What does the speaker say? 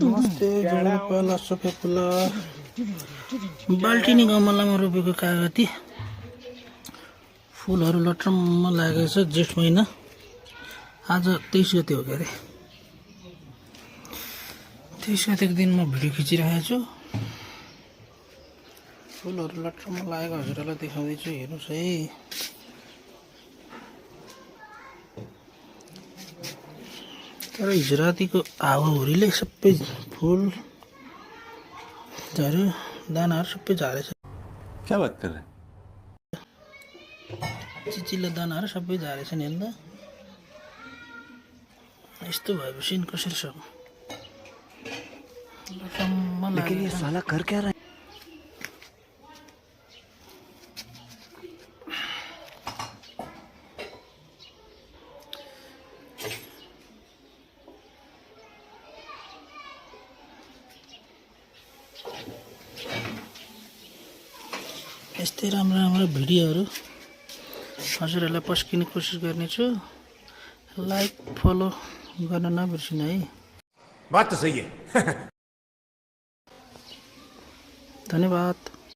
नमस्ते झोलपाला सफेफुला बाल्टिनी गमलामा रोपेको कागती फुलहरू लट्रम्म लागेको छ। जेठ महिना आज 23 गते हो के अरे। 23 गतेको दिन म भिडियो खिचिरहेको छु। फुलहरू लट्रम्म लागेको हजुरहरूलाई देखाउँदैछु, हेर्नुहोस् है। तर हिजो रातिको हावाहुरीले सबै फुल झऱ्यो, दानाहरू सबै झारेछ। क्या बात कर रहे हैं? चिचिलो दानाहरू सबै झारेछ नि अन्त। यस्तो भएपछि कसरी सक्नु। लेकिन ये साला कर क्या रहा है? यस्तै राम्रो भिडियोहरू हजुरहरूलाई पस्किने कोसिस गर्नेछु। लाइक फलो गर्न नबिर्सिनु है। बात तो सही है। धन्यवाद।